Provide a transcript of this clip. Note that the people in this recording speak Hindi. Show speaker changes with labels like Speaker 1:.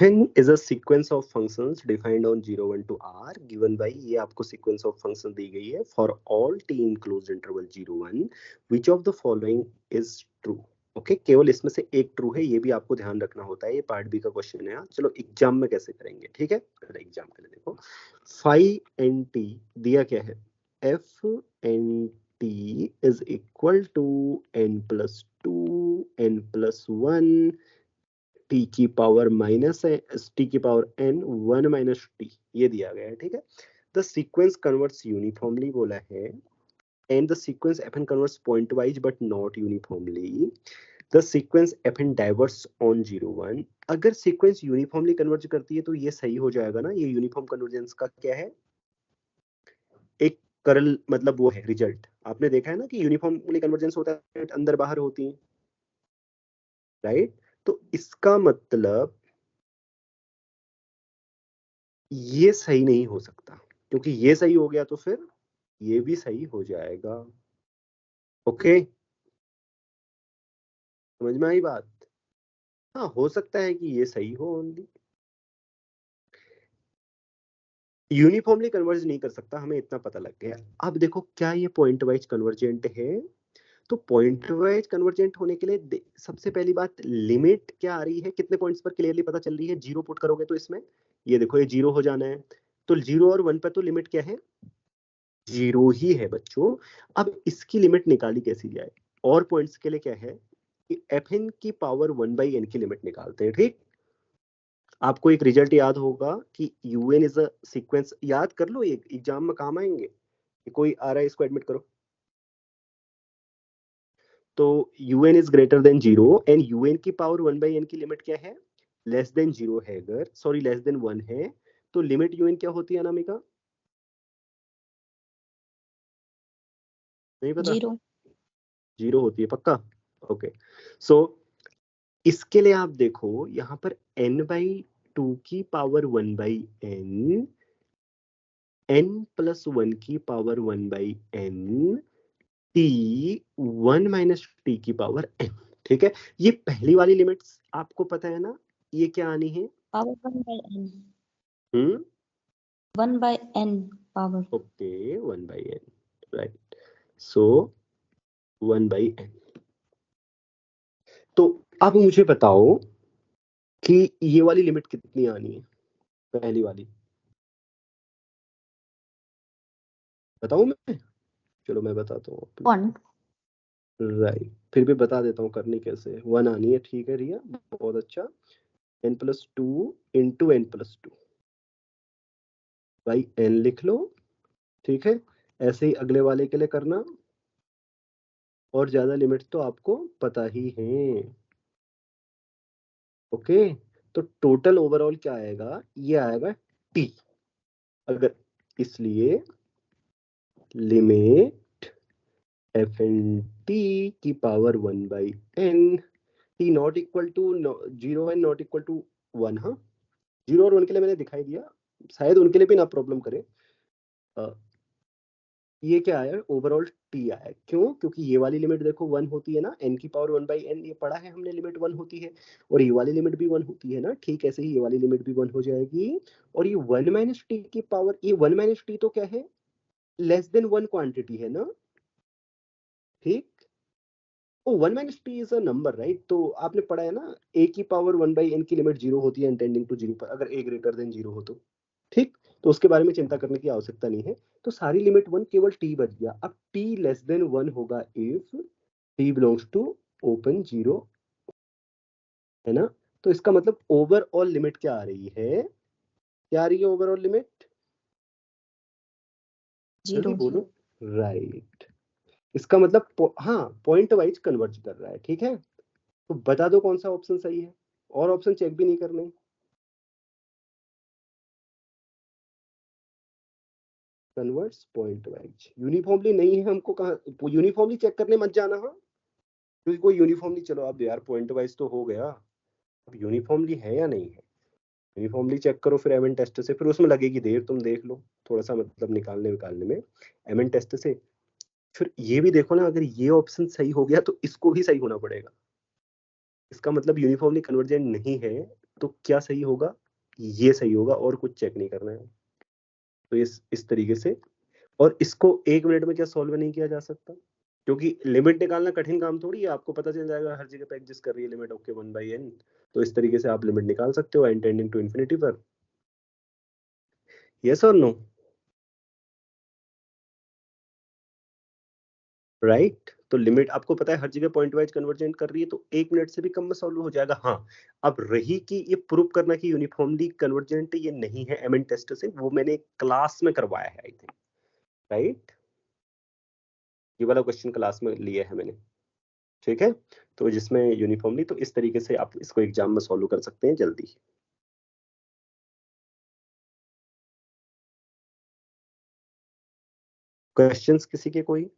Speaker 1: Fn is a sequence of functions defined on 0 1 to r given by, ये आपको sequence of function दी गई है, for all t in closed interval 0 1 which of the following is true. Okay केवल इसमें से एक ट्रू है, ये भी आपको ध्यान रखना होता है, ये पार्ट बी का क्वेश्चन है। चलो एग्जाम में कैसे करेंगे, ठीक है, एग्जाम के लिए देखो फाइव एन टी दिया क्या है, F N T is equal to N plus two N plus one T की पावर माइनस है टी की power N one minus T, ये दिया गया है, ठीक है। द सीक्वेंस कन्वर्ट्स यूनिफॉर्मली बोला है, and the sequence fn converts point wise but not uniformly, the sequence fn diverse on 0 1। अगर सीक्वेंस यूनिफॉर्मली कन्वर्ज करती है तो ये सही हो जाएगा ना, ये यूनिफॉर्म कन्वर्जेंस का क्या है, एक करल मतलब वो है रिजल्ट। आपने देखा है ना कि यूनिफॉर्मली कन्वर्जेंस होता है अंदर बाहर होती है, राइट। तो इसका मतलब ये सही नहीं हो सकता, क्योंकि ये सही हो गया तो फिर ये भी सही हो जाएगा। ओके समझ में आई बात। हाँ हो सकता है कि ये सही हो ओनली, यूनिफॉर्मली कन्वर्ज नहीं कर सकता, हमें इतना पता लग गया। अब देखो क्या ये पॉइंट वाइज कन्वर्जेंट है, तो पॉइंट वाइज कन्वर्जेंट होने के लिए सबसे पहली बात लिमिट क्या आ रही है, कितने पॉइंट्स पर क्लियरली पता चल रही है, जीरो पुट करोगे तो इसमें ये देखो ये जीरो हो जाना है, तो जीरो और वन पर तो लिमिट क्या है, जीरो ही है बच्चों। अब इसकी लिमिट निकाली कैसी जाए, और पॉइंट्स के लिए क्या है कि एफ एन की पावर वन बाई एन की लिमिट निकालते हैं, ठीक। आपको एक रिजल्ट याद होगा कि यूएन इज अ सीक्वेंस, याद कर लो, ये एग्जाम में काम आएंगे, कोई आ रहा है इसको एडमिट करो। तो UN is greater than zero and UN की पावर वन बाई एन की लिमिट क्या है, लेस देन जीरो है, अगर सॉरी लेस देन वन है तो लिमिट यूएन क्या होती है अनामिका, नहीं पता,
Speaker 2: जीरो
Speaker 1: जीरो होती है पक्का। ओके सो इसके लिए आप देखो यहाँ पर n बाई टू की power one by n, n plus one की power one by N, t one minus t की पावर n, ठीक है। ये पहली वाली लिमिट्स आपको पता है ना, ये क्या आनी है,
Speaker 2: power one by N power,
Speaker 1: okay one by N, right, so one by N. तो अब मुझे बताओ कि ये वाली लिमिट कितनी आनी है, पहली वाली बताऊं मैं, चलो मैं बताता हूँ,
Speaker 2: वन
Speaker 1: राइट, फिर भी बता देता हूँ करनी कैसे, वन आनी है, ठीक है रिया बहुत अच्छा, N plus two into N plus two by N लिख लो, ठीक है। ऐसे ही अगले वाले के लिए करना, और ज्यादा लिमिट तो आपको पता ही है, ओके। तो टोटल ओवरऑल क्या आएगा, ये आएगा टी, अगर इसलिए लिमिट एफ एन टी की power one by N, T not equal to zero and not equal to one, हाँ जीरो और वन के लिए मैंने दिखाई दिया, शायद उनके लिए भी ना प्रॉब्लम करे। ये क्या आया, ओवरऑल टी आया, क्यों, क्योंकि ये वाली लिमिट देखो वन होती है ना, एन की पावर वन बाई एन, ये पढ़ा है हमने, लिमिट वन होती है, और ये वाली लिमिट भी वन होती है ना, ठीक ऐसे ही ये वाली लिमिट भी वन हो जाएगी, और ये वन माइनस टी की पावर, ये वन माइनस टी तो क्या है, लेस देन वन क्वांटिटी है ना, ठीक। Oh one minus t is a number, right, तो आपने पढ़ा है ना, ए की पावर वन बाई एन की लिमिट जीरो होती है टेंडिंग टू जीरो पर, अगर ए ग्रेटर देन जीरो हो तो, ठीक। तो उसके बारे में चिंता करने की आवश्यकता नहीं है, तो सारी लिमिट वन, केवल टी बच गया। अब टी लेस देन वन होगा if T belongs to open zero, है ना। तो इसका मतलब ओवरऑल लिमिट क्या आ रही है, क्या आ रही है ओवरऑल लिमिट, जल्दी
Speaker 2: जीरो
Speaker 1: बोलो, राइट। इसका मतलब हाँ पॉइंट वाइज कन्वर्ज कर रहा है, ठीक है। तो बता दो कौन सा ऑप्शन सही है, और ऑप्शन चेक भी नहीं करने, कन्वर्ट्स पॉइंट वाइज, यूनिफॉर्मली नहीं है, हमको कहा यूनिफॉर्मली चेक करने मत जाना, हाँ क्योंकि कोई यूनिफॉर्मली, चलो अब यार पॉइंट वाइज तो हो गया, अब यूनिफॉर्मली है या नहीं है, यूनिफॉर्मली चेक करो फिर एमएन टेस्ट से, फिर उसमें लगेगी देर, तुम देख लो थोड़ा सा मतलब निकालने में एमएन टेस्ट से। फिर ये भी देखो ना, अगर ये ऑप्शन सही हो गया तो इसको भी सही होना पड़ेगा, इसका मतलब यूनिफॉर्मली कन्वर्जेंट नहीं है, तो क्या सही होगा, ये सही होगा और कुछ चेक नहीं करना है। तो इस तरीके से, और इसको 1 मिनट में क्या सॉल्व नहीं किया जा सकता, क्योंकि लिमिट निकालना कठिन काम थोड़ी है, आपको पता चल जाएगा हर जगह पे एग्जिस्ट कर रही है लिमिट ओके 1/n। तो इस तरीके से आप लिमिट निकाल सकते हो n टेंडिंग टू इंफिनिटी पर। यस और नो? राइट। तो लिमिट आपको पता है हर जगह पॉइंट वाइज कन्वर्जेंट कर रही है, तो 1 मिनट से भी कम में सॉल्व हो जाएगा। हाँ, अब रही कि ये प्रूव करना कि यूनिफॉर्मली कन्वर्जेंट ये नहीं है एमएन टेस्ट से, वो मैंने क्लास में करवाया है आई थिंक, राइट। ये वाला क्वेश्चन क्लास में लिया है मैंने, ठीक है। तो जिसमें यूनिफॉर्मली, तो इस तरीके से आप इसको एग्जाम में सॉल्व कर सकते हैं जल्दी। क्वेश्चंस किसी के कोई?